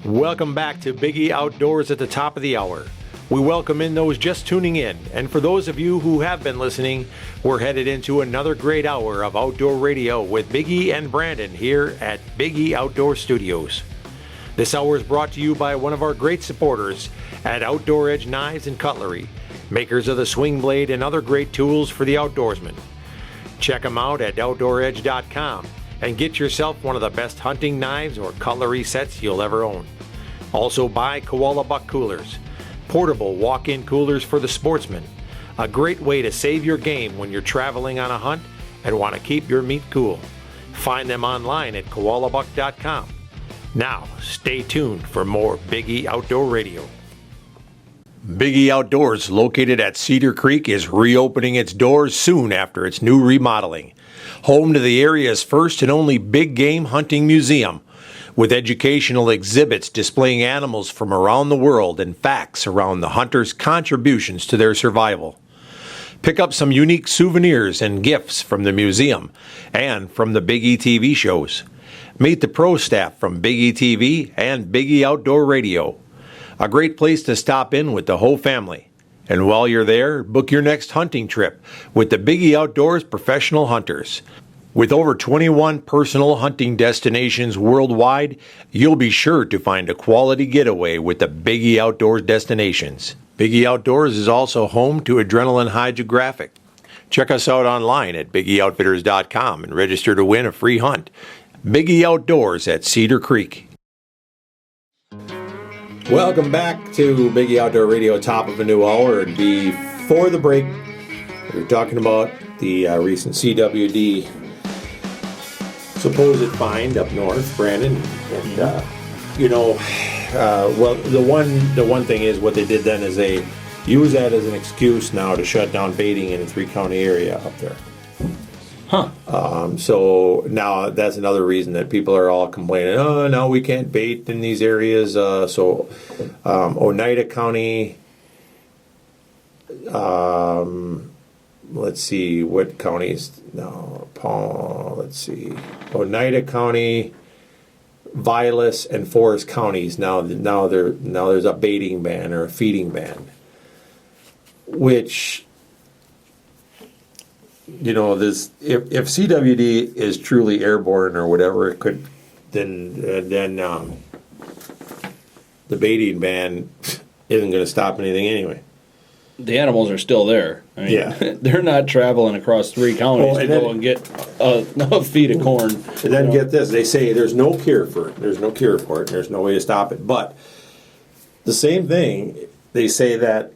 Welcome back to Biggie Outdoors at the top of the hour. We welcome in those just tuning in, and for those of you who have been listening, we're headed into another great hour of outdoor radio with Biggie and Brandon here at Biggie Outdoor Studios. This hour is brought to you by one of our great supporters at Outdoor Edge Knives and Cutlery, makers of the swing blade and other great tools for the outdoorsman. Check them out at OutdoorEdge.com and get yourself one of the best hunting knives or cutlery sets you'll ever own. Also buy Koala Buck coolers, portable walk-in coolers for the sportsman, a great way to save your game when you're traveling on a hunt and want to keep your meat cool. Find them online at koalabuck.com. Now, stay tuned for more Biggie Outdoor Radio. Biggie Outdoors, located at Cedar Creek, is reopening its doors soon after its new remodeling. Home to the area's first and only big game hunting museum, with educational exhibits displaying animals from around the world and facts around the hunters' contributions to their survival. Pick up some unique souvenirs and gifts from the museum and from the Biggie TV shows. Meet the pro staff from Biggie TV and Biggie Outdoor Radio. A great place to stop in with the whole family. And while you're there, book your next hunting trip with the Biggie Outdoors Professional Hunters. With over 21 personal hunting destinations worldwide, you'll be sure to find a quality getaway with the Biggie Outdoors destinations. Biggie Outdoors is also home to Adrenaline Hydrographic. Check us out online at BiggieOutfitters.com and register to win a free hunt. Biggie Outdoors at Cedar Creek. Welcome back to Biggie Outdoor Radio, top of a new hour. And before the break, we were talking about the recent CWD supposed find up north, Brandon, and well, the one thing is what they did then is they use that as an excuse now to shut down baiting in the 3-county area up there. So now that's another reason that people are all complaining. Oh, no, we can't bait in these areas. So Oneida County. Let's see what counties. No, let's see. Oneida County, Vilas, and Forest counties. Now there's a baiting ban or a feeding ban, which, this if CWD is truly airborne or whatever, it could then the baiting ban isn't going to stop anything anyway. The animals are still there. I mean, yeah. They're not traveling across 3 counties to go and get a feed of corn. And then get this, they say there's no cure for it. There's no cure for it. There's no way to stop it. But the same thing, they say that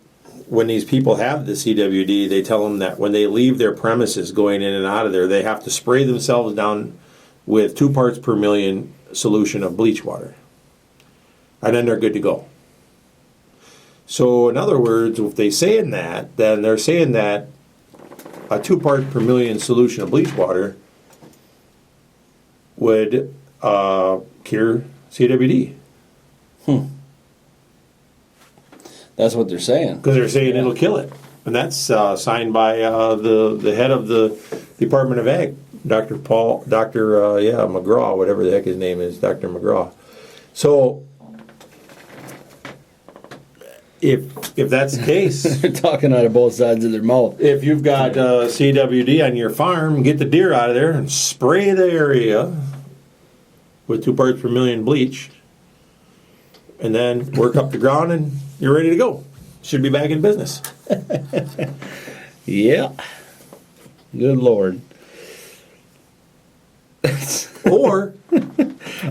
when these people have the CWD, they tell them that when they leave their premises going in and out of there, they have to spray themselves down with 2 parts per million solution of bleach water. And then they're good to go. So, in other words, if they're saying that, then they're saying that a 2 part per million solution of bleach water would cure CWD. That's what they're saying. Because they're saying it'll kill it. And that's signed by the head of the Department of Ag, Dr. McGraw, whatever the heck his name is, Dr. McGraw. So, If that's the case, they're talking out of both sides of their mouth. If you've got CWD on your farm, get the deer out of there and spray the area with 2 parts per million bleach, and then work up the ground, and you're ready to go. Should be back in business. Yeah. Good Lord.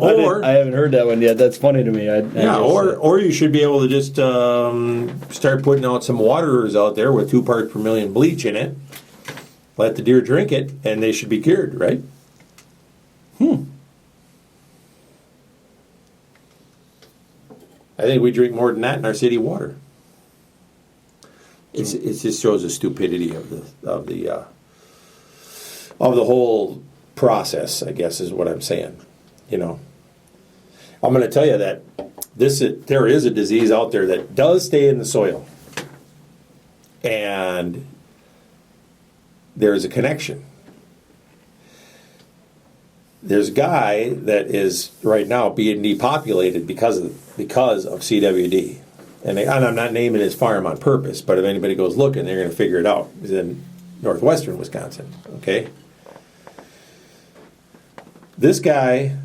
Or I haven't heard that one yet. That's funny to me. Or you should be able to just start putting out some waterers out there with 2 parts per million bleach in it. Let the deer drink it, and they should be cured, right? I think we drink more than that in our city water. It just shows the stupidity of the whole process, I guess, is what I'm saying. I'm going to tell you that there is a disease out there that does stay in the soil, and there is a connection. there's a guy that is right now being depopulated because of CWD. And I'm not naming his farm on purpose, but if anybody goes looking, they're going to figure it out. It's in northwestern Wisconsin, okay? This guy,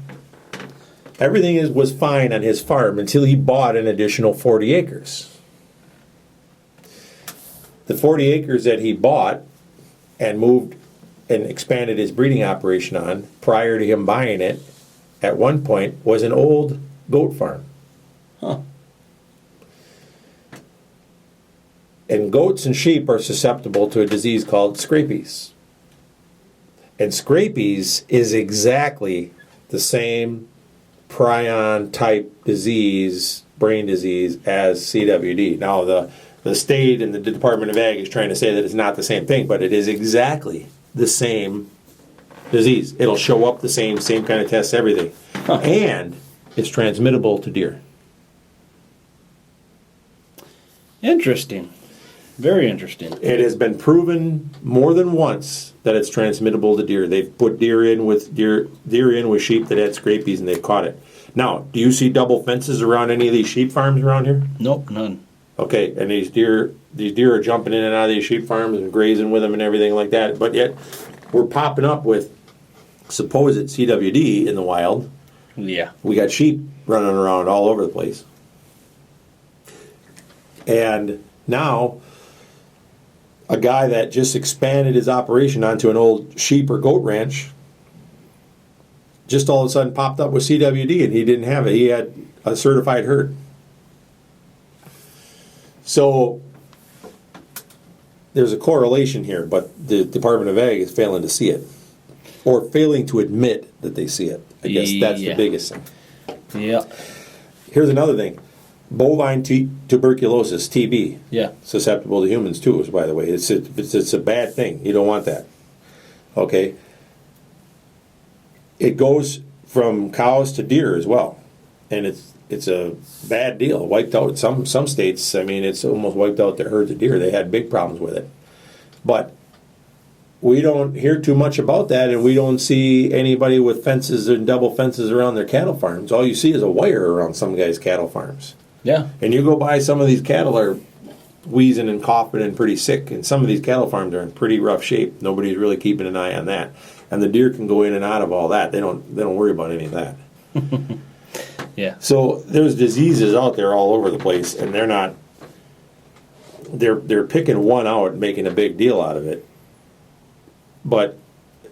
everything was fine on his farm until he bought an additional 40 acres. The 40 acres that he bought and moved and expanded his breeding operation on prior to him buying it, at one point, was an old goat farm. Huh. And goats and sheep are susceptible to a disease called scabies. And scabies is exactly the same prion type disease, brain disease, as CWD. Now, the state and the Department of Ag is trying to say that it's not the same thing, but it is exactly the same disease. It'll show up the same kind of tests, everything. Huh. And it's transmittable to deer. Interesting. Very interesting. It has been proven more than once that it's transmittable to deer. They've put deer in with sheep that had scabies, and they've caught it. Now, do you see double fences around any of these sheep farms around here? Nope, none. Okay, and these deer are jumping in and out of these sheep farms and grazing with them and everything like that. But yet, we're popping up with supposed CWD in the wild. Yeah. We got sheep running around all over the place. And now, a guy that just expanded his operation onto an old sheep or goat ranch just all of a sudden popped up with CWD, and he didn't have it. He had a certified herd. So there's a correlation here, but the Department of Ag is failing to see it, or failing to admit that they see it. I guess that's the biggest thing. Yeah. Here's another thing. Bovine tuberculosis, TB. Yeah. Susceptible to humans too, by the way. It's a bad thing. You don't want that. Okay. It goes from cows to deer as well, and it's a bad deal. Wiped out some states. I mean, it's almost wiped out their herds of deer. They had big problems with it, but we don't hear too much about that, and we don't see anybody with fences and double fences around their cattle farms. All you see is a wire around some guys' cattle farms. Yeah. And you go by, some of these cattle are wheezing and coughing and pretty sick, and some of these cattle farms are in pretty rough shape. Nobody's really keeping an eye on that. And the deer can go in and out of all that. They don't worry about any of that. Yeah. So there's diseases out there all over the place, and they're picking one out and making a big deal out of it. But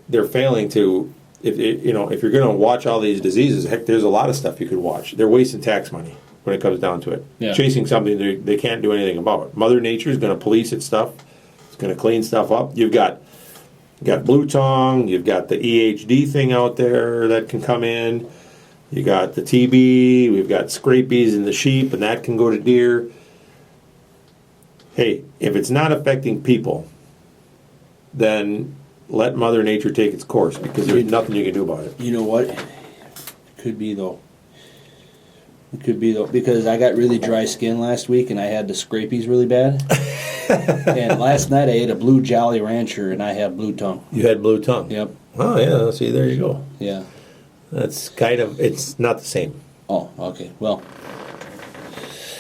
they're failing to, if you're going to watch all these diseases, heck, there's a lot of stuff you could watch. They're wasting tax money when it comes down to it. Yeah. Chasing something they can't do anything about. Mother Nature is going to police its stuff. It's going to clean stuff up. You've got blue tongue. You've got the EHD thing out there that can come in. You got the TB. We've got scabies in the sheep, and that can go to deer. Hey, if it's not affecting people, then let Mother Nature take its course, because there's nothing you can do about it. You know what? Could be though. It could be though, because I got really dry skin last week and I had the scabies really bad. And last night I ate a blue Jolly Rancher and I have blue tongue. You had blue tongue? Yep. Oh, yeah. See, there you go. Yeah. That's it's not the same. Oh, okay. Well,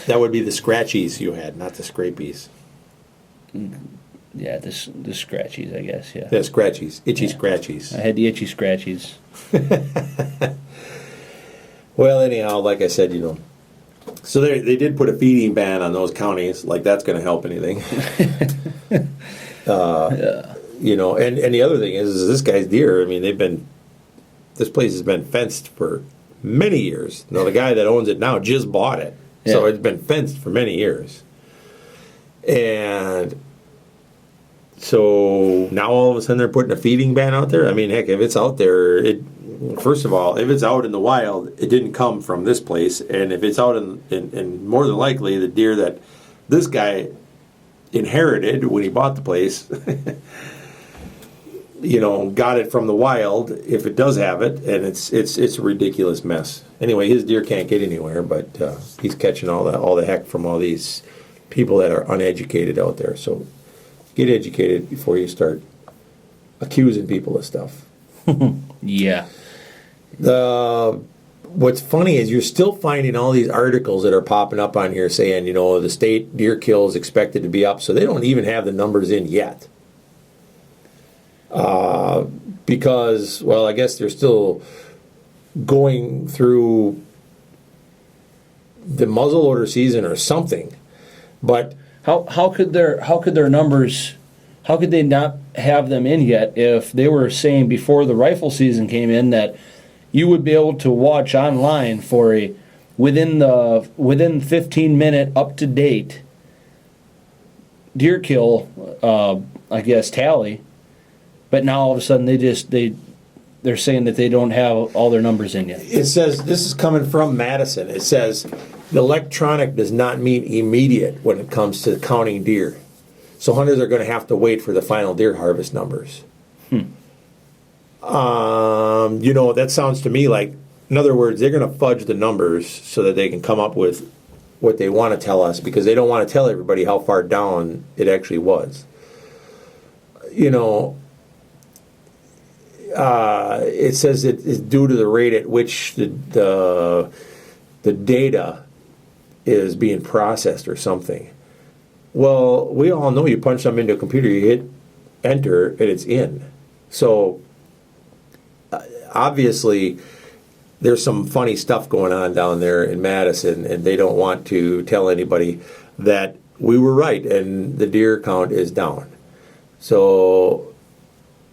that would be the scratchies you had, not the scabies. Yeah, the scratchies, I guess, yeah. Yeah, scratchies. Itchy scratchies. I had the itchy scratchies. Well, anyhow, like I said, so they did put a feeding ban on those counties. Like, that's going to help anything. Yeah. And the other thing is this guy's deer, I mean, this place has been fenced for many years. Now, the guy that owns it now just bought it. Yeah. So it's been fenced for many years. And so now all of a sudden they're putting a feeding ban out there. I mean, heck, if it's out there, first of all, if it's out in the wild, it didn't come from this place. And if it's out in more than likely the deer that this guy inherited when he bought the place, got it from the wild, if it does have it, and it's a ridiculous mess. Anyway, his deer can't get anywhere, but he's catching all the heck from all these people that are uneducated out there. So get educated before you start accusing people of stuff. Yeah. What's funny is you're still finding all these articles that are popping up on here saying, the state deer kill is expected to be up, so they don't even have the numbers in yet. Because, well, I guess they're still going through the muzzleloader season or something. But how could their numbers, how could they not have them in yet if they were saying before the rifle season came in that you would be able to watch online for a within 15-minute up to date deer kill I guess tally, but now all of a sudden they're saying that they don't have all their numbers in yet. It says, this is coming from Madison, it says the electronic does not mean immediate when it comes to counting deer. So hunters are going to have to wait for the final deer harvest numbers. That sounds to me like, in other words, they're going to fudge the numbers so that they can come up with what they want to tell us, because they don't want to tell everybody how far down it actually was. It says it is due to the rate at which the data is being processed or something. Well, we all know you punch something into a computer, you hit enter, and it's in. So, obviously, there's some funny stuff going on down there in Madison, and they don't want to tell anybody that we were right and the deer count is down. So,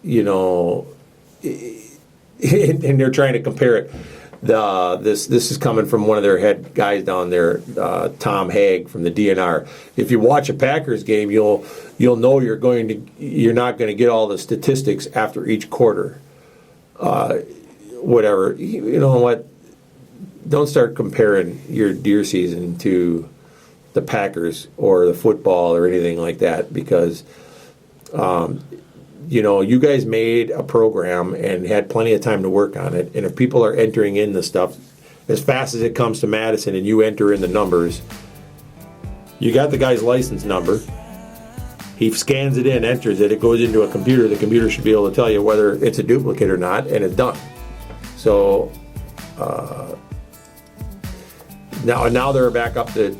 and they're trying to compare it. This is coming from one of their head guys down there, Tom Haig from the DNR. If you watch a Packers game, you'll know you're not going to get all the statistics after each quarter. Whatever, you know what? Don't start comparing your deer season to the Packers or the football or anything like that, because you guys made a program and had plenty of time to work on it. And if people are entering in the stuff as fast as it comes to Madison and you enter in the numbers, you got the guy's license number. He scans it in, enters it, it goes into a computer. The computer should be able to tell you whether it's a duplicate or not, and it's done. So now they're back up to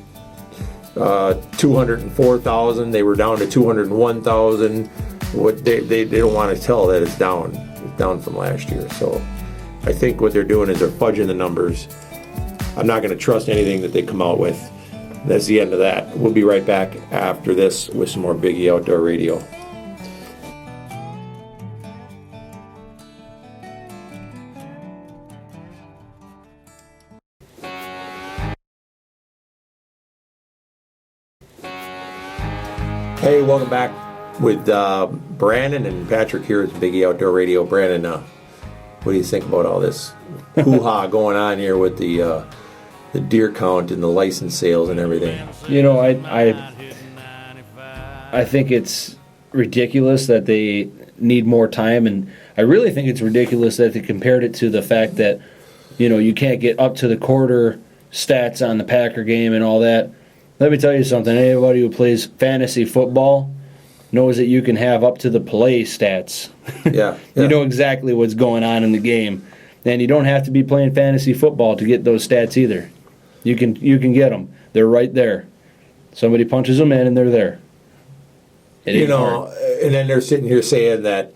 204,000. They were down to 201,000. What they don't want to tell that it's down from last year. So I think what they're doing is they're fudging the numbers. I'm not going to trust anything that they come out with. That's the end of that. We'll be right back after this with some more Biggie Outdoor Radio. Hey, welcome back with Brandon and Patrick here at Biggie Outdoor Radio. Brandon, what do you think about all this hoo-ha going on here with the deer count and the license sales and everything? I think it's ridiculous that they need more time, and I really think it's ridiculous that they compared it to the fact that you can't get up to the quarter stats on the Packer game and all that. Let me tell you something. Anybody who plays fantasy football knows that you can have up to the play stats. Yeah. You know exactly what's going on in the game. And you don't have to be playing fantasy football to get those stats either. You can get them. They're right there. Somebody punches them in and they're there. And then they're sitting here saying that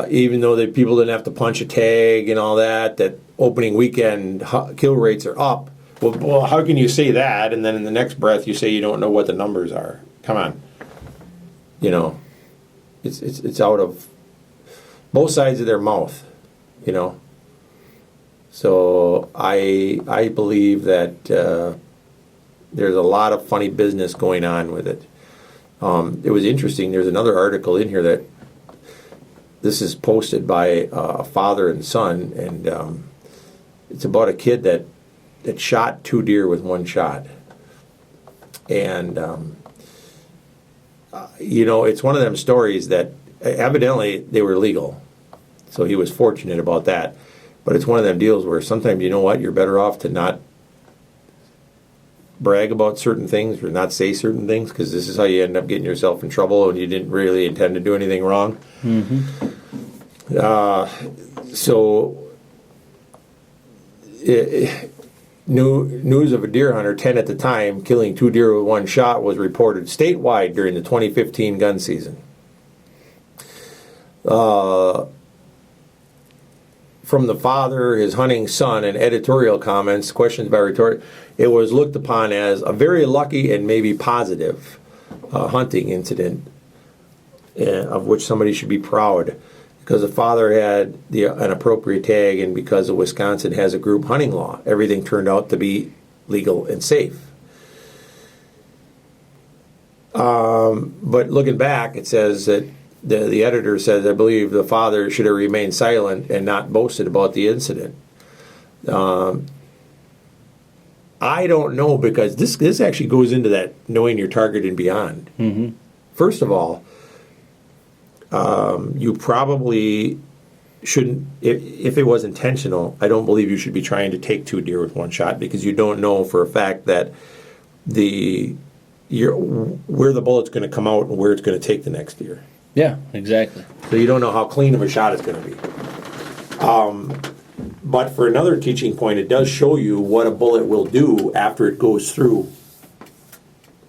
even though people didn't have to punch a tag and all that opening weekend kill rates are up. Well, how can you say that? And then in the next breath, you say you don't know what the numbers are. Come on. It's out of both sides of their mouth, So I believe that there's a lot of funny business going on with it. It was interesting. There's another article in here that this is posted by a father and son, and it's about a kid that shot 2 deer with 1 shot. And, it's one of them stories that evidently they were legal. So he was fortunate about that. But it's one of them deals where sometimes, you're better off to not brag about certain things or not say certain things, because this is how you end up getting yourself in trouble and you didn't really intend to do anything wrong. Mm-hmm. So news of a deer hunter, 10 at the time, killing 2 deer with 1 shot was reported statewide during the 2015 gun season. From the father, his hunting son, and editorial comments, questions by rhetoric, it was looked upon as a very lucky and maybe positive hunting incident of which somebody should be proud, because the father had an appropriate tag, and because of Wisconsin has a group hunting law, everything turned out to be legal and safe. But looking back, it says that the editor says, I believe the father should have remained silent and not boasted about the incident. I don't know, because this actually goes into that knowing your target and beyond. Mm-hmm. First of all, you probably shouldn't, if it was intentional, I don't believe you should be trying to take 2 deer with 1 shot, because you don't know for a fact that where the bullet's going to come out and where it's going to take the next deer. Yeah, exactly. So you don't know how clean of a shot it's going to be. But for another teaching point, it does show you what a bullet will do after it goes through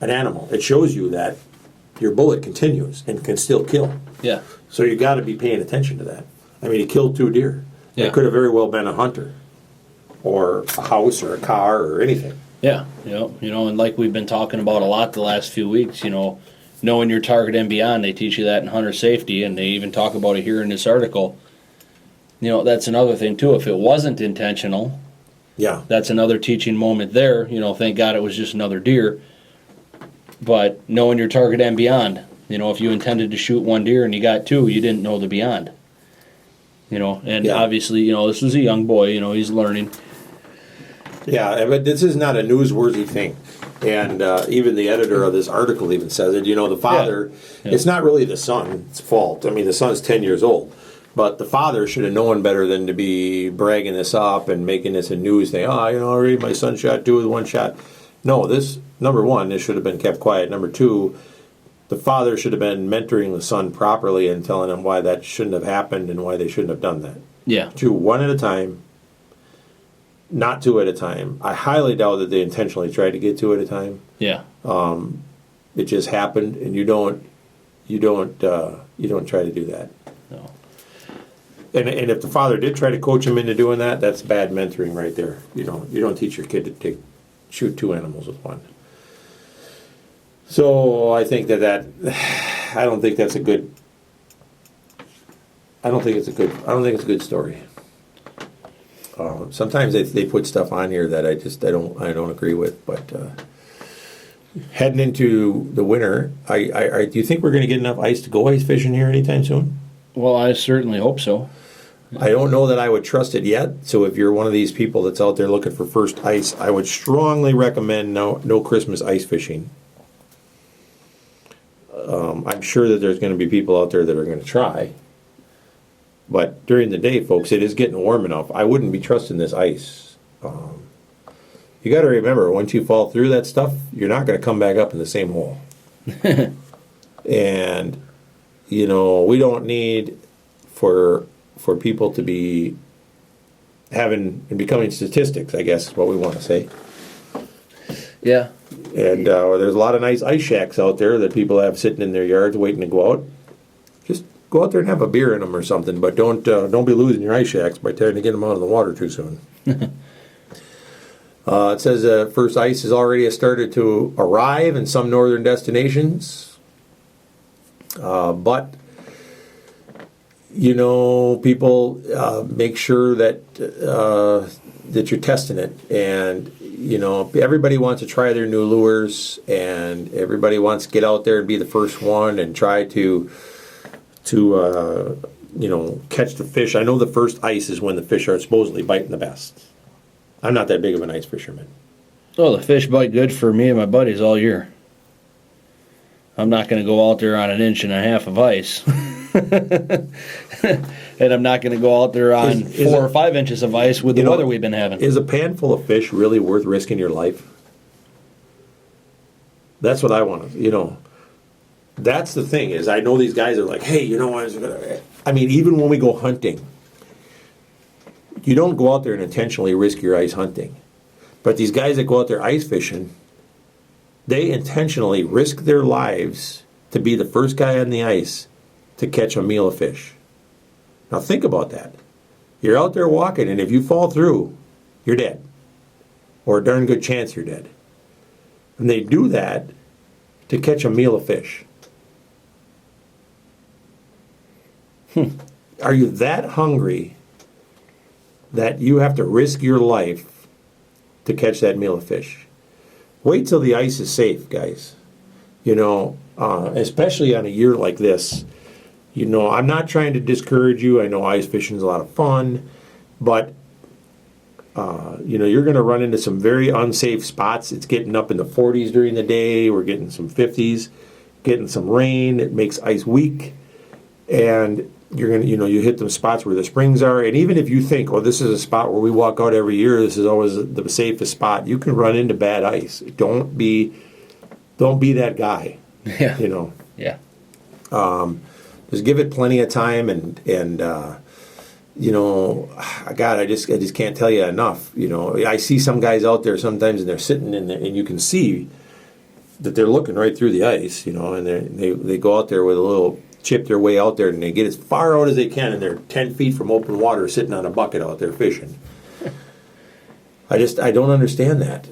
an animal. It shows you that your bullet continues and can still kill. Yeah. So you got to be paying attention to that. I mean, he killed 2 deer. Yeah. It could have very well been a hunter or a house or a car or anything. Yeah, and like we've been talking about a lot the last few weeks, knowing your target and beyond, they teach you that in hunter safety, and they even talk about it here in this article. That's another thing too. If it wasn't intentional, yeah, that's another teaching moment there. Thank God it was just another deer. But knowing your target and beyond, if you intended to shoot 1 deer and you got 2, you didn't know the beyond. And obviously, this is a young boy. He's learning. Yeah, but this is not a newsworthy thing. And even the editor of this article even says it. The father, it's not really the son's fault. I mean, the son's 10 years old. But the father should have known better than to be bragging this up and making this a news thing. Already my son shot 2 with 1 shot. No, number 1, this should have been kept quiet. Number 2, the father should have been mentoring the son properly and telling him why that shouldn't have happened and why they shouldn't have done that. Yeah. Shoot 1 at a time, not 2 at a time. I highly doubt that they intentionally tried to get 2 at a time. Yeah. It just happened, and you don't try to do that. No. And if the father did try to coach him into doing that, that's bad mentoring right there. You don't teach your kid to shoot 2 animals with 1. So I think I don't think it's a good story. Sometimes they put stuff on here that I don't agree with, but heading into the winter, do you think we're going to get enough ice to go ice fishing here anytime soon? Well, I certainly hope so. I don't know that I would trust it yet. So if you're one of these people that's out there looking for first ice, I would strongly recommend no Christmas ice fishing. I'm sure that there's going to be people out there that are going to try. But during the day, folks, it is getting warm enough. I wouldn't be trusting this ice. You got to remember, once you fall through that stuff, you're not going to come back up in the same hole. And, we don't need for people to be having and becoming statistics, I guess is what we want to say. Yeah. And there's a lot of nice ice shacks out there that people have sitting in their yards waiting to go out. Just go out there and have a beer in them or something, but don't be losing your ice shacks by trying to get them out of the water too soon. It says first ice has already started to arrive in some northern destinations, but people make sure that you're testing it, and everybody wants to try their new lures, and everybody wants to get out there and be the first one and try to catch the fish. I know the first ice is when the fish are supposedly biting the best. I'm not that big of an ice fisherman. Oh, the fish bite good for me and my buddies all year. I'm not going to go out there on 1.5 inches of ice. And I'm not going to go out there on 4 or 5 inches of ice with the weather we've been having. Is a pan full of fish really worth risking your life? That's what I want to, That's the thing, is I know these guys are like, hey, I mean, even when we go hunting, you don't go out there and intentionally risk your ice hunting. But these guys that go out there ice fishing, they intentionally risk their lives to be the first guy on the ice to catch a meal of fish. Now think about that. You're out there walking, and if you fall through, you're dead. Or a darn good chance you're dead. And they do that to catch a meal of fish. Are you that hungry that you have to risk your life to catch that meal of fish? Wait till the ice is safe, guys. You know, especially on a year like this. You know, I'm not trying to discourage you. I know ice fishing is a lot of fun, but you know, you're going to run into some very unsafe spots. It's getting up in the 40s during the day. We're getting some 50s, getting some rain. It makes ice weak, and you're going to, you know, you hit them spots where the springs are. And even if you think, oh, this is a spot where we walk out every year, this is always the safest spot, you can run into bad ice. Don't be that guy. Yeah. You know. Yeah. Just give it plenty of time, and you know, God, I just can't tell you enough. You know, I see some guys out there sometimes, and they're sitting in there, and you can see that they're looking right through the ice. You know, and they go out there with a little chip their way out there, and they get as far out as they can, and they're 10 feet from open water, sitting on a bucket out there fishing. I don't understand that,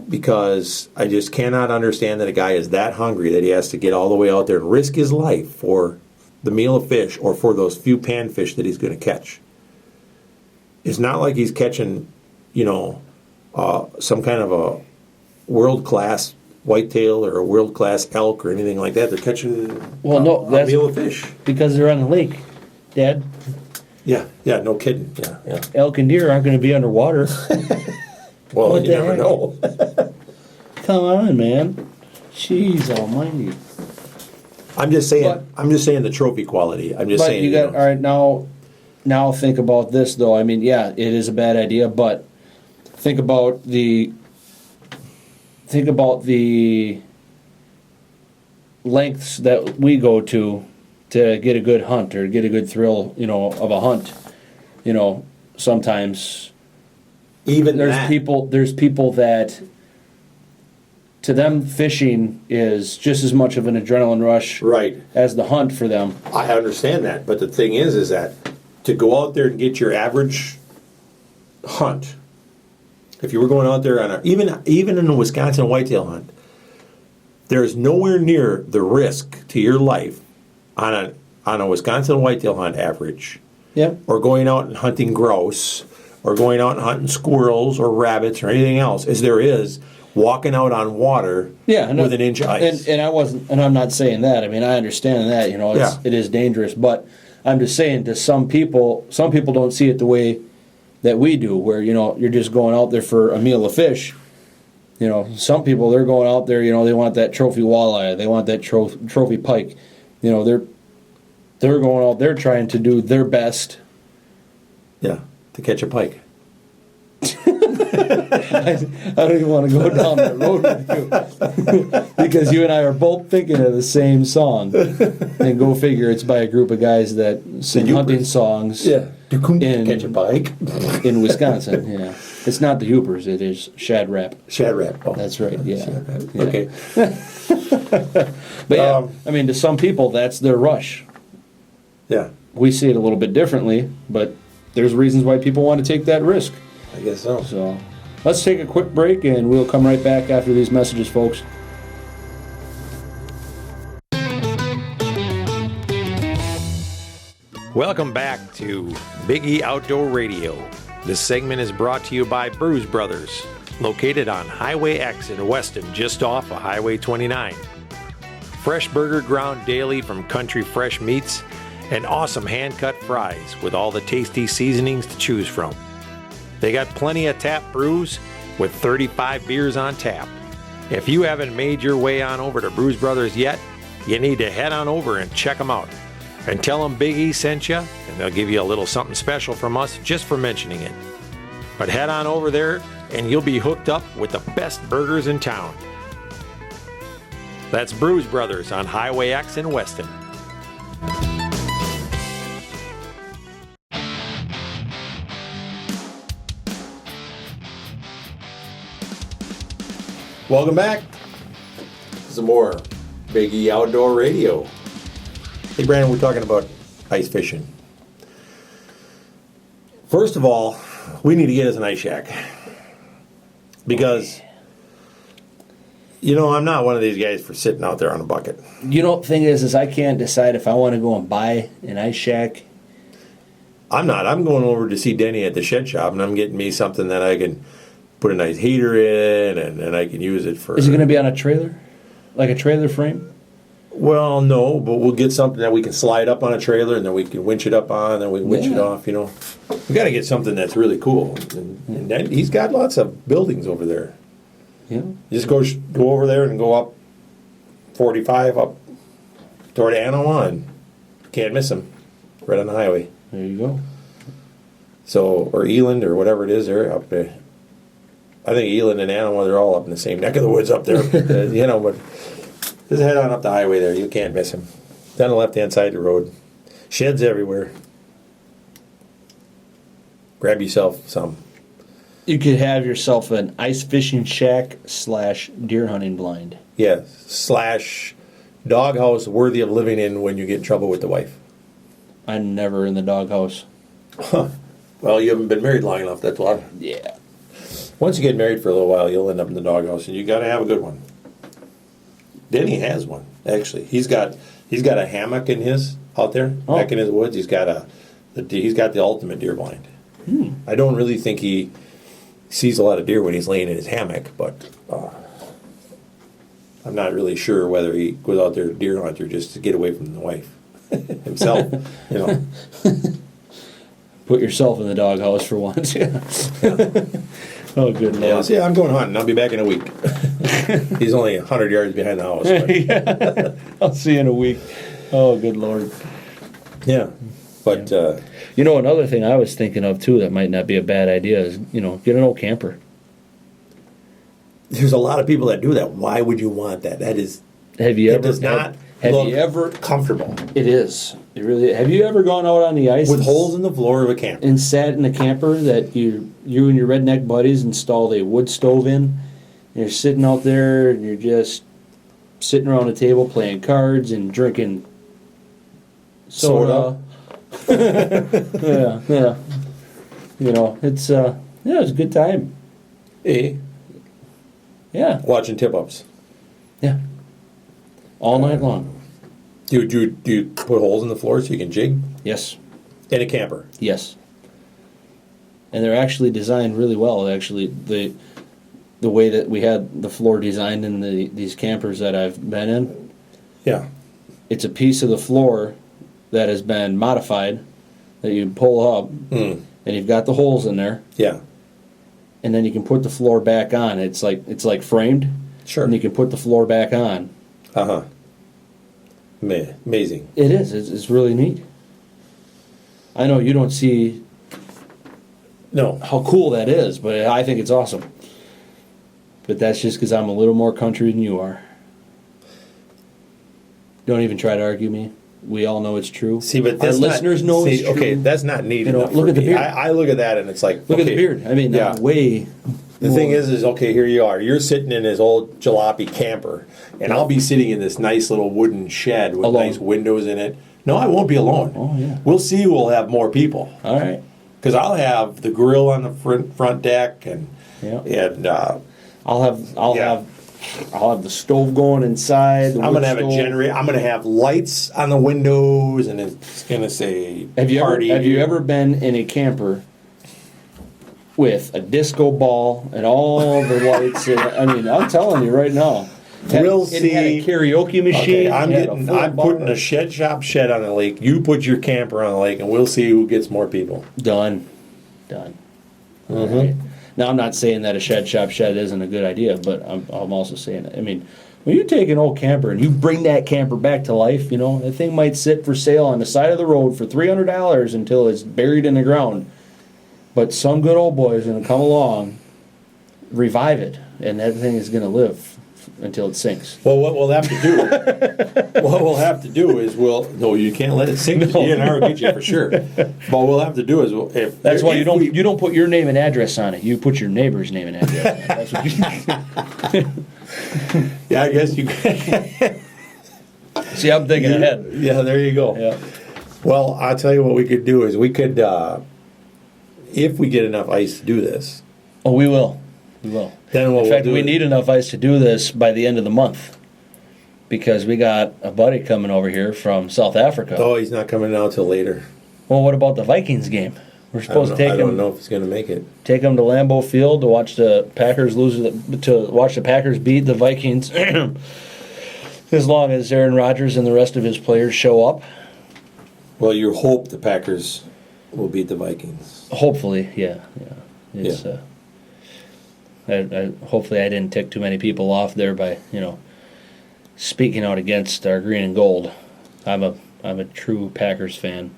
because I just cannot understand that a guy is that hungry that he has to get all the way out there and risk his life for the meal of fish or for those few panfish that he's going to catch. It's not like he's catching, you know, some kind of a world-class whitetail or a world-class elk or anything like that. They're catching a meal of fish. Because they're on the lake, Dad. Yeah, no kidding. Yeah. Elk and deer aren't going to be underwater. Well, What you the never heck? know. Come on, man. Jeez almighty. I'm just saying the trophy quality. I'm just But saying. you got, all right, now think about this, though. I mean, yeah, it is a bad idea, but think about the lengths that we go to get a good hunt or get a good thrill, you know, of a hunt. You know, sometimes even there's that. people that, to them, fishing is just as much of an adrenaline rush Right. as the hunt for them. I understand that, but the thing is that to go out there and get your average hunt, if you were going out there on even in a Wisconsin whitetail hunt, there is nowhere near the risk to your life on a Wisconsin whitetail hunt average, Yep. or going out and hunting grouse, or going out and hunting squirrels or rabbits or anything else, as there is walking out on water with an inch of ice. And I'm not saying that. I mean, I understand that, you know, it is dangerous, but I'm just saying to some people don't see it the way that we do, where, you know, you're just going out there for a meal of fish. You know, some people, they're going out there, you know, they want that trophy walleye, they want that trophy pike. You know, they're going out there trying to do their best. Yeah, to catch a pike. I don't even want to go down that road with you. Because you and I are both thinking of the same song. And go figure, it's by a group of guys that sing hunting songs. Yeah. Catch a pike. In Wisconsin, yeah. It's not the Hoopers, it is Shad Rap. Shad Rap. Oh. That's right, yeah. Yeah. Okay. But yeah, I mean, to some people, that's their rush. Yeah. We see it a little bit differently, but there's reasons why people want to take that risk. I guess so. So let's take a quick break, and we'll come right back after these messages, folks. Welcome back to Biggie Outdoor Radio. This segment is brought to you by Bruise Brothers, located on Highway X in Weston, just off of Highway 29. Fresh burger ground daily from country fresh meats and awesome hand-cut fries with all the tasty seasonings to choose from. They got plenty of tap brews with 35 beers on tap. If you haven't made your way on over to Bruise Brothers yet, you need to head on over and check them out. And tell them Big E sent you, and they'll give you a little something special from us just for mentioning it. But head on over there, and you'll be hooked up with the best burgers in town. That's Bruise Brothers on Highway X in Welcome back. Some more Big E Outdoor Radio. Hey, Brandon, we're talking about ice fishing. First of all, we need to get us an ice shack. Because, I'm not one of these guys for sitting out there on a bucket. Thing is I can't decide if I want to go and buy an ice shack. I'm not. I'm going over to see Denny at the shed shop, and I'm getting me something that I can put a nice heater in, and I can use it for... Is it going to be on a trailer? Like a trailer frame? Well, no, but we'll get something that we can slide up on a trailer, and then we can winch it up on, and we winch it off, We got to get something that's really cool. And then he's got lots of buildings over there. Yeah. You just go over there and go up 45 up toward Anawa, and can't miss him. Right on the highway. There you go. So, or Eland, or whatever it is, they're up there. I think Eland and Anawa, they're all up in the same neck of the woods up there. But just head on up the highway there. You can't miss him. Down the left-hand side of the road. Sheds everywhere. Grab yourself some. You could have yourself an ice fishing shack / deer hunting blind. Yeah, / doghouse worthy of living in when you get in trouble with the wife. I'm never in the doghouse. Huh. Well, you haven't been married long enough, that's why. Yeah. Once you get married for a little while, you'll end up in the doghouse, and you got to have a good one. Denny has one, actually. He's got a hammock in his out there back in his woods. He's got the ultimate deer blind. I don't really think he sees a lot of deer when he's laying in his hammock, but I'm not really sure whether he goes out there to deer hunter just to get away from the wife himself. Put yourself in the doghouse for once. Oh, good Lord. Yeah, I'm going hunting. I'll be back in a week. He's only 100 yards behind the house. Yeah. I'll see you in a week. Oh, good Lord. Yeah. But, another thing I was thinking of, too, that might not be a bad idea is, get an old camper. There's a lot of people that do that. Why would you want that? That is... Have you it ever... does not have look you ever comfortable. It is. It really. Have you ever gone out on the ice with holes in the floor of a camper and sat in a camper that you and your redneck buddies installed a wood stove in? And you're sitting out there and you're just sitting around a table playing cards and drinking soda. Yeah. It's it's a good time. Hey. Yeah. Watching tip-ups. Yeah. All night long. Do you put holes in the floor so you can jig? Yes. In a camper? Yes. And they're actually designed really well. Actually, the way that we had the floor designed in these campers that I've been in. Yeah. It's a piece of the floor that has been modified that you pull up, and you've got the holes in there. Yeah. And then you can put the floor back on. It's like framed. Sure. And you can put the floor back on. Uh-huh. Amazing. It is. It's really neat. I know you don't see how cool that is, but I think it's awesome. But that's just because I'm a little more country than you are. Don't even try to argue me. We all know it's true. See, but our listeners know it's true. Okay, that's not neat enough look for at the me. beard. I look at that and it's like, look at the beard. I mean, way. The thing is okay, here you are. You're sitting in this old jalopy camper, and I'll be sitting in this nice little wooden shed with nice windows in it. No, I won't be alone. Oh, yeah. We'll see who will have more people. All right. Because I'll have the grill on the front deck, and I'll have the stove going inside. I'm gonna have a generator. I'm gonna have lights on the windows, and it's gonna say party. Have you ever been in a camper with a disco ball and all the lights? I'm telling you right now. It had a karaoke machine. Okay, I'm putting a shed on the lake. You put your camper on the lake, and we'll see who gets more people. Done. Mm-hmm. Right. Now, I'm not saying that a shed isn't a good idea, but I'm also saying, when you take an old camper and you bring that camper back to life, that thing might sit for sale on the side of the road for $300 until it's buried in the ground. But some good old boy is going to come along, revive it, and that thing is going to live until it sinks. Well, what we'll have to do is no, you can't let it sink. No. DNR will get you for sure. But what we'll have to do is that's why you don't put your name and address on it. You put your neighbor's name and address on it. That's what Yeah, I guess you could. See, I'm thinking ahead. Yeah, there you go. Yeah. Well, I'll tell you what we could do is we could, if we get enough ice to do this. Oh, we will. We will. Then what In fact, we'll do we is- need enough ice to do this by the end of the month. Because we got a buddy coming over here from South Africa. Oh, he's not coming out till later. Well, what about the Vikings game? We're supposed to I take don't him. know if he's going to make it. Take him to Lambeau Field to watch the Packers watch the Packers beat the Vikings. As long as Aaron Rodgers and the rest of his players show up. Well, you hope the Packers will beat the Vikings. Hopefully, yeah. It's, hopefully I didn't tick too many people off there by, speaking out against our green and gold. I'm a true Packers fan,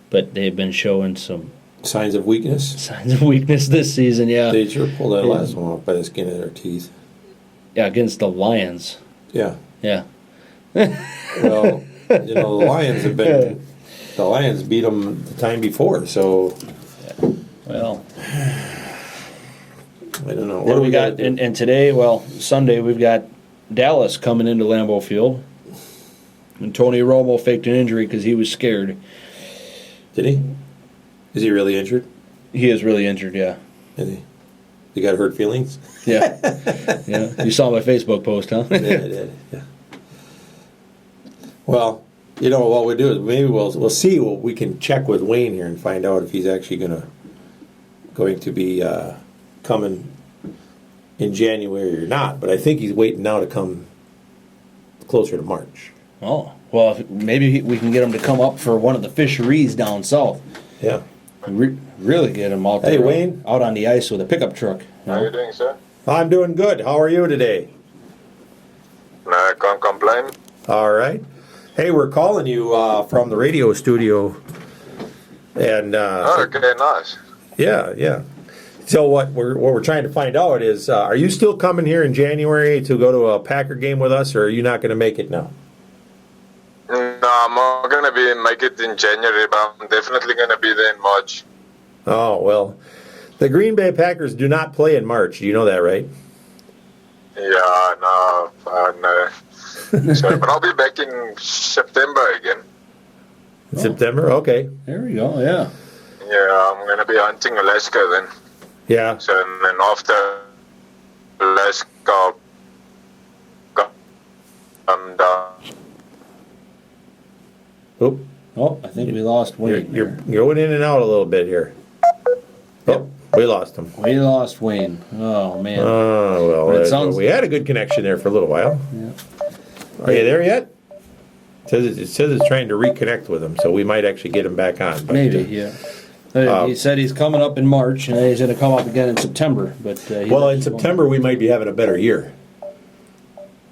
but they've been showing some Signs of weakness? signs of weakness this season, yeah. They sure pulled that last one off by the skin of their teeth. Yeah, against the Lions. Yeah. Yeah. Well, the Lions have been... The Lions beat them the time before, so... Well, I don't know. what What do we got? gotta do? And today, Sunday, we've got Dallas coming into Lambeau Field. And Tony Romo faked an injury because he was scared. Did he? Is he really injured? He is really injured, yeah. Is he? You got hurt feelings? Yeah. Yeah. You saw my Facebook post, huh? Yeah, I did. Yeah. Well, what we do is maybe we'll see what we can check with Wayne here and find out if he's actually going to be coming in January or not. But I think he's waiting now to come closer to March. Oh, well, maybe we can get him to come up for one of the fisheries down south. Yeah. Really get him out Hey, there, Wayne. out on the ice with a pickup truck. How are you doing, sir? I'm doing good. How are you today? No, I can't complain. All right. Hey, we're calling you from the radio studio. And Okay, nice. yeah. So what we're trying to find out is, are you still coming here in January to go to a Packer game with us, or are you not going to make it now? No, I'm not going to make it in January, but I'm definitely going to be there in March. Oh, well, the Green Bay Packers do not play in March. Do you know that, right? Yeah, no, I know. So, but I'll be back in September again. In September? Okay. There we go, yeah. Yeah, I'm going to be hunting Alaska then. Yeah. So, and then after Alaska, I'll come down. Oop. Oh, I think we lost Wayne. You're going in and out a little bit here. Oh, we lost him. We lost Wayne. Oh, man. Oh, But it well, sounds- we had a good connection there for a little while. Yeah. Are you there yet? It says it's trying to reconnect with him, so we might actually get him back on. But, Maybe, yeah. He said he's coming up in March, and then he's going to come up again in September. But Well, in September we might be having a better year.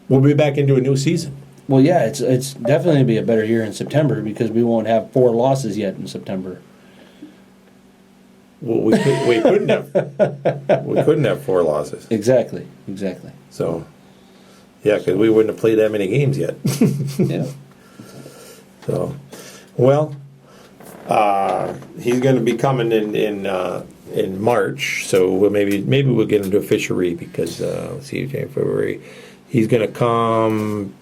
We'll be back into a new season. Well, yeah, it's definitely going to be a better year in September because we won't have 4 losses yet in September. Well, we couldn't have 4 losses. Exactly. So, yeah, because we wouldn't have played that many games yet. Yeah. So, well, he's going to be coming in March. So maybe we'll get him to a fishery because let's see, January, February. He's going to come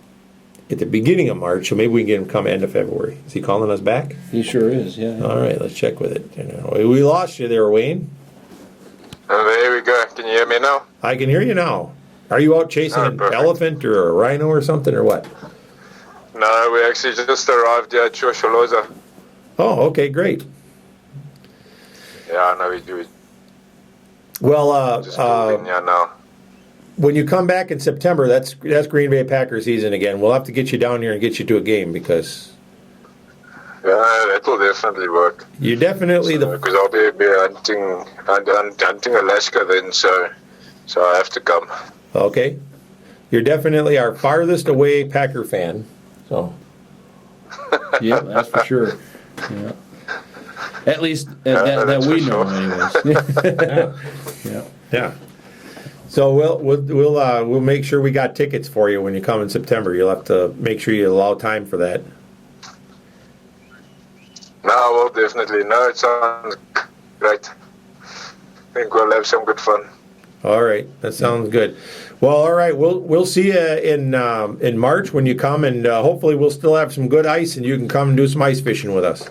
at the beginning of March. So maybe we can get him come end of February. Is he calling us back? He sure is, yeah. All right, let's check with it. We lost you there, Wayne. There we go. Can you hear me now? I can hear you now. Are you out chasing an perfect. elephant or a rhino or something or what? No, we actually just arrived here at Shosholoza. Oh, okay, great. Yeah, I know we do it. Well, Just moving here now. when you come back in September, that's Green Bay Packer season again. We'll have to get you down here and get you to a game because Yeah, that will definitely work. you're definitely Because I'll be hunting Alaska then, so I have to come. okay. You're definitely our farthest away Packer fan. So Yeah, that's for sure. Yeah. At least that that's we for know, sure. anyways. Yeah. yeah. So we'll make sure we got tickets for you when you come in September. You'll have to make sure you allow time for that. No, well, definitely. No, it sounds great. I think we'll have some good fun. All right, that sounds good. Well, all right, we'll see you in March when you come, and hopefully we'll still have some good ice, and you can come and do some ice fishing with us.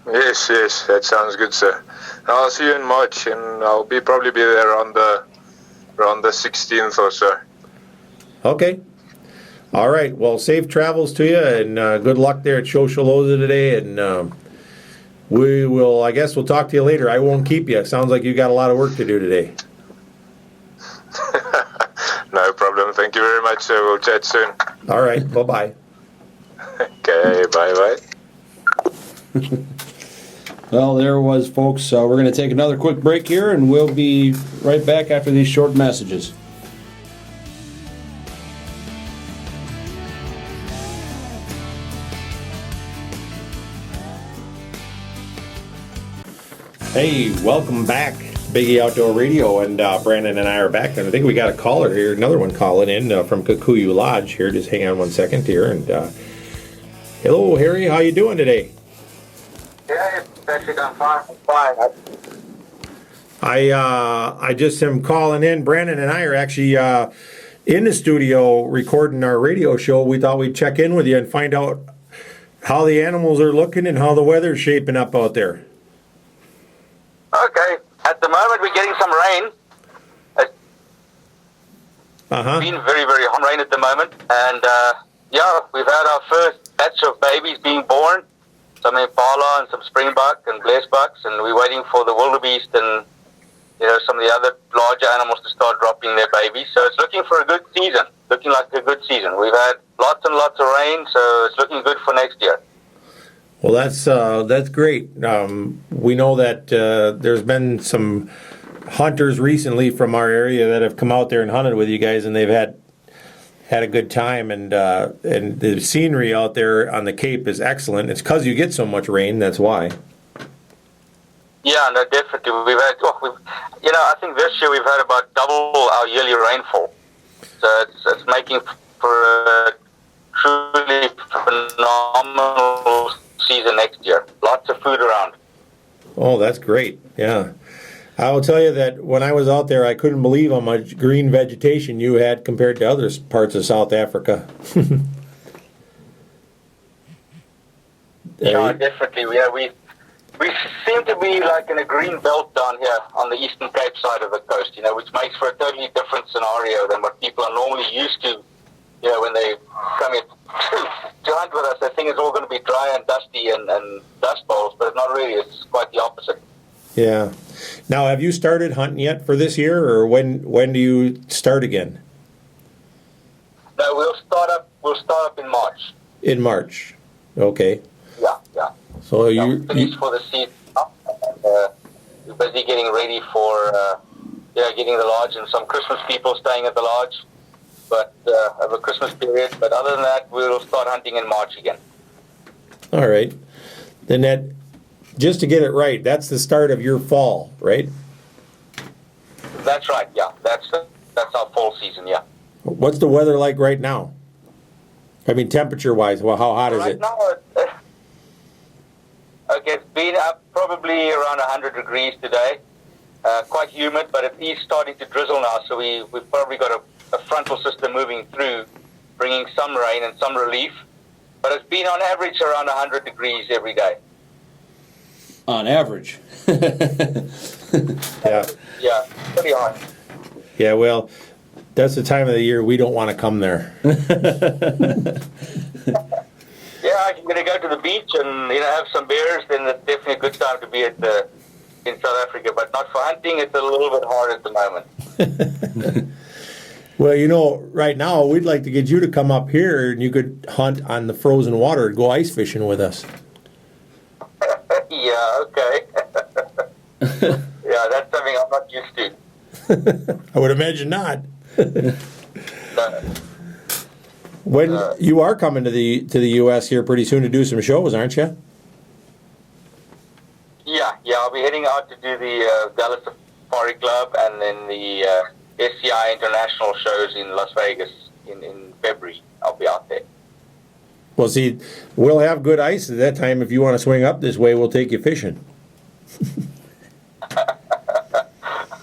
Yes, that sounds good, sir. I'll see you in March, and I'll probably be there on the 16th or so. Okay. All right. Well, safe travels to you, and good luck there at Shosholoza today. And I guess we'll talk to you later. I won't keep you. Sounds like you got a lot of work to do today. No problem. Thank you very much, sir. We'll chat soon. All right. Bye-bye. Okay, bye-bye. Well, there it was, folks. We're going to take another quick break here, and we'll be right back after these short messages. Hey, welcome back, Biggie Outdoor Radio, and Brandon and I are back, and I think we got a caller here, another one calling in from Kikuyu Lodge here. Just hang on one second here, and hello, Harry, how you doing today? Yeah, it's actually done fine. I just am calling in. Brandon and I are actually in the studio recording our radio show. We thought we'd check in with you and find out how the animals are looking and how the weather's shaping up out there. Okay, at the moment we're getting some rain. It's been very, very hot rain at the moment. And yeah, we've had our first batch of babies being born. Some impala and some springbuck and blessbucks. And we're waiting for the wildebeest and some of the other larger animals to start dropping their babies. So it's looking for a good season. Looking like a good season. We've had lots and lots of rain, so it's looking good for next year. Well, that's great. We know that there's been some hunters recently from our area that have come out there and hunted with you guys, and they've had a good time. And the scenery out there on the Cape is excellent. It's because you get so much rain. That's why. Yeah, no, definitely. We've had, I think this year we've had about double our yearly rainfall. So it's making for a truly phenomenal season next year. Lots of food around. Oh, that's great. Yeah. I will tell you that when I was out there, I couldn't believe how much green vegetation you had compared to other parts of South Africa. Yeah, definitely. We seem to be like in a green belt down here on the Eastern Cape side of the coast, which makes for a totally different scenario than what people are normally used to. When they come in to hunt with us, they think it's all going to be dry and dusty and dust bowls, but not really. It's quite the opposite. Yeah. Now, have you started hunting yet for this year, or when do you start again? No, we'll start up in March. In March. Okay. Yeah. So finished for the season. We're busy getting ready for getting the lodge and some Christmas people staying at the lodge. But of a Christmas period. But other than that, we'll start hunting in March again. All right. Then that, just to get it right, that's the start of your fall, right? That's right. Yeah, that's our fall season. Yeah. What's the weather like right now? I mean, temperature-wise, well, how hot is it? Right now, it's been up probably around 100 degrees today. Quite humid, but it is starting to drizzle now. So we've probably got a frontal system moving through, bringing some rain and some relief. But it's been on average around 100 degrees every day. On average. Yeah. Yeah, pretty hot. Yeah, well, that's the time of the year we don't want to come there. Yeah, if you're going to go to the beach and have some beers, then it's definitely a good time to be in South Africa. But not for hunting. It's a little bit hard at the moment. Well, right now, we'd like to get you to come up here and you could hunt on the frozen water and go ice fishing with us. Yeah, okay. Yeah, that's something I'm not used to. I would imagine not. No. When you are coming to the U.S. here pretty soon to do some shows, aren't you? Yeah, I'll be heading out to do the Dallas Safari Club and then the SCI International shows in Las Vegas in February. I'll be out there. Well, see, we'll have good ice at that time. If you want to swing up this way, we'll take you fishing.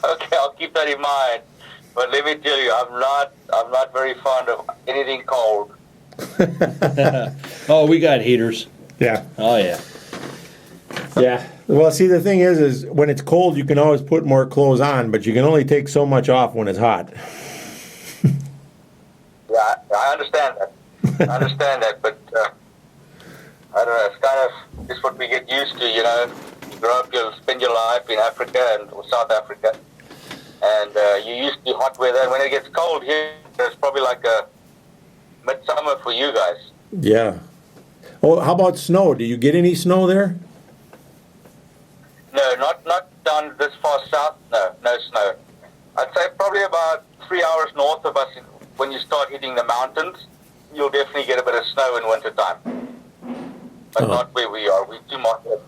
Okay, I'll keep keep that in mind. But let me tell you, I'm not very fond of anything cold. Oh, we got heaters. Yeah. Oh, yeah. Yeah. Well, see, the thing is when it's cold, you can always put more clothes on, but you can only take so much off when it's hot. Yeah, I understand that. But I don't know. It's kind of just what we get used to, You grow up, you'll spend your life in Africa or South Africa, and you're used to hot weather. And when it gets cold here, it's probably like a midsummer for you guys. Yeah. Oh, how about snow? Do you get any snow there? No, not down this far south. No snow. I'd say probably about 3 hours north of us. When you start hitting the mountains, you'll definitely get a bit of snow in wintertime. But not where we are. We're too moderate.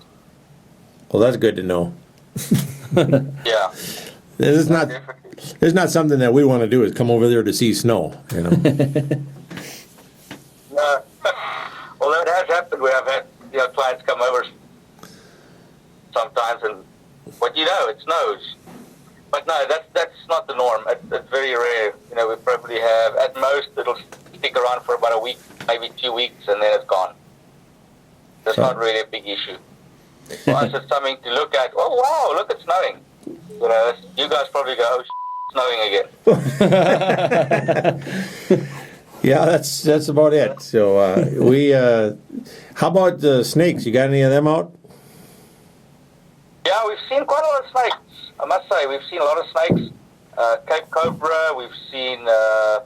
Well, that's good to know. Yeah. This is not something that we want to do. Is come over there to see snow. No. Well, that has happened. We have had clients come over sometimes, and it snows. But no, that's not the norm. It's very rare. We probably have, at most, it'll stick around for about a week, maybe 2 weeks, and then it's gone. That's not really a big issue. For us, it's something to look at. Oh, wow, look, it's snowing. You guys probably go, oh, it's snowing again. Yeah, that's about it. So how about the snakes? You got any of them out? Yeah, we've seen quite a lot of snakes. I must say, we've seen a lot of snakes. Cape Cobra, we've seen the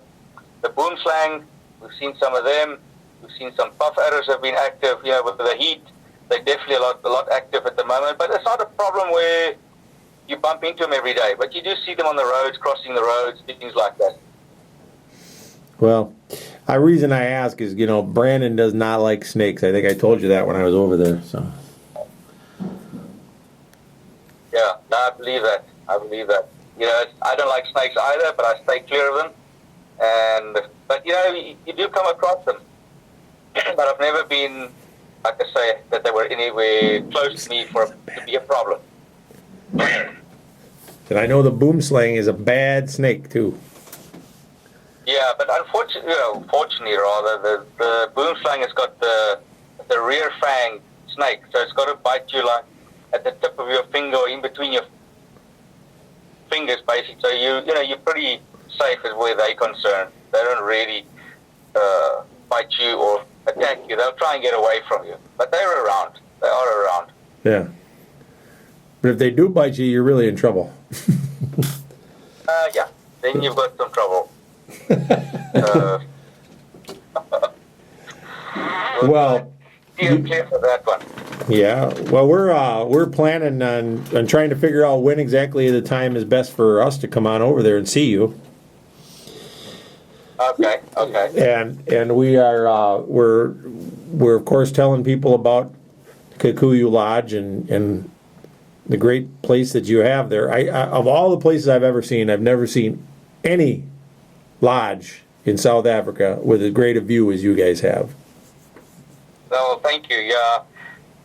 boomslang, we've seen some of them. We've seen some puff adders have been active, with the heat. They're definitely a lot active at the moment. But it's not a problem where you bump into them every day. But you do see them on the roads, crossing the roads, things like that. Well, the reason I ask is, Brandon does not like snakes. I think I told you that when I was over there. So. Yeah, no, I believe that. I don't like snakes either, but I stay clear of them. But you do come across them. But I've never been, like I say, that they were anywhere close to me to be a problem. And I know the boomslang is a bad snake too. Yeah, but fortunately rather, the boomslang has got the rear fang snake, so it's got to bite you like at the tip of your finger or in between your fingers, basically. So you're pretty safe as where they're concerned. They don't really bite you or attack you. They'll try and get away from you, but they're around. They are around. Yeah. But if they do bite you, you're really in trouble. Yeah. Then you've got some trouble. Well, clear for that one. Yeah. Well, we're planning on trying to figure out when exactly the time is best for us to come on over there and see you. Okay. And we are we're of course telling people about Kikuyu Lodge and the great place that you have there. I of all the places I've ever seen, I've never seen any lodge in South Africa with as great a view as you guys have. Well, thank you. Yeah,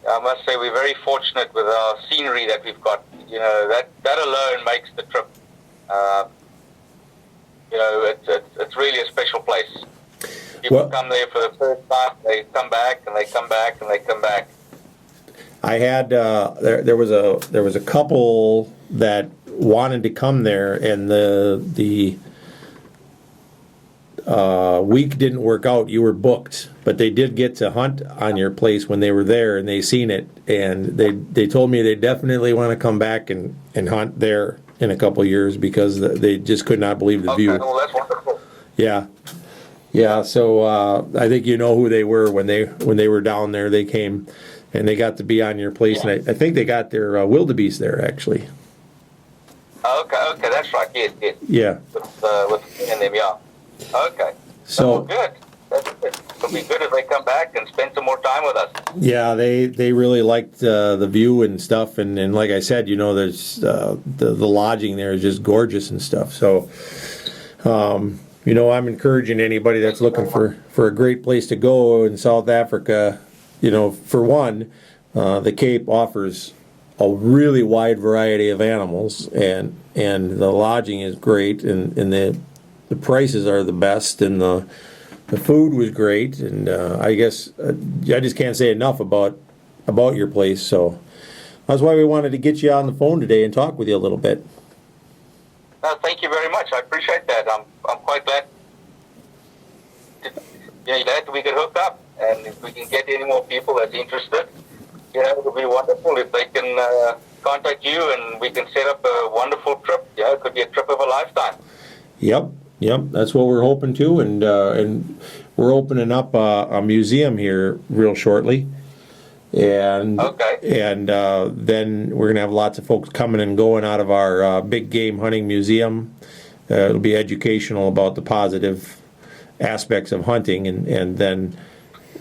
I must say we're very fortunate with our scenery that we've got. That alone makes the trip. It's really a special place. People come there for the first time, they come back and they come back and they come back. I had there was a couple that wanted to come there, and the week didn't work out. You were booked, but they did get to hunt on your place when they were there, and they seen it, and they told me they definitely want to come back and hunt there in a couple of years because they just could not believe the view. Well, that's wonderful. Yeah. So I think you know who they were when they were down there. They came and they got to be on your place, and I think they got their wildebeest there actually. Okay, that's right. Yes. Yeah. With them, yeah. Okay. So good. It'll be good if they come back and spend some more time with us. Yeah, they really liked the view and stuff, and like I said, there's the lodging there is just gorgeous and stuff. So, I'm encouraging anybody that's looking for a great place to go in South Africa. For one, the Cape offers a really wide variety of animals, and the lodging is great, and the prices are the best, and the food was great, and I guess I just can't say enough about your place. So that's why we wanted to get you on the phone today and talk with you a little bit. Thank you very much. I appreciate that. I'm quite glad. That we could hook up, and if we can get any more people that's interested, it would be wonderful if they can contact you, and we can set up a wonderful trip. It could be a trip of a lifetime. Yep, that's what we're hoping to, and we're opening up a museum here real shortly, and then we're gonna have lots of folks coming and going out of our big game hunting museum. It'll be educational about the positive aspects of hunting, and then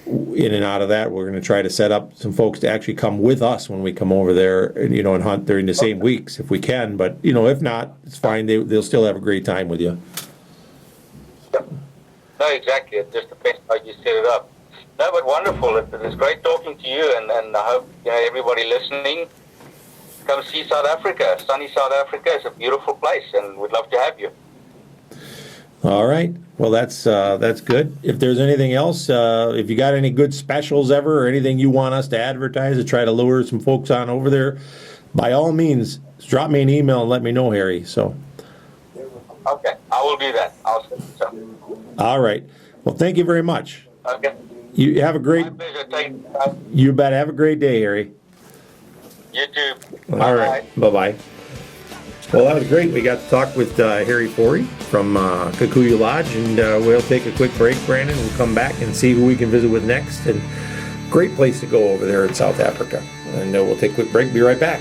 in and out of that, we're going to try to set up some folks to actually come with us when we come over there, and hunt during the same weeks if we can. But if not, it's fine. They'll still have a great time with you. No, exactly. It just depends how you set it up. No, but wonderful. It's great talking to you, and I hope everybody listening come see South Africa. Sunny South Africa is a beautiful place, and we'd love to have you. All right. Well, that's good. If there's anything else, if you got any good specials ever, or anything you want us to advertise to try to lure some folks on over there, by all means, drop me an email and let me know, Harry. So. Okay, I will do that. I'll send you some. All right. Well, thank you very much. Okay. You have a great. My pleasure. Thank you. You bet. Have a great day, Harry. You too. All right. Bye-bye. Well, that was great. We got to talk with Hr2 from Kikuyu Lodge, and we'll take a quick break, Brandon. We'll come back and see who we can visit with next. And great place to go over there in South Africa. And we'll take a quick break. Be right back.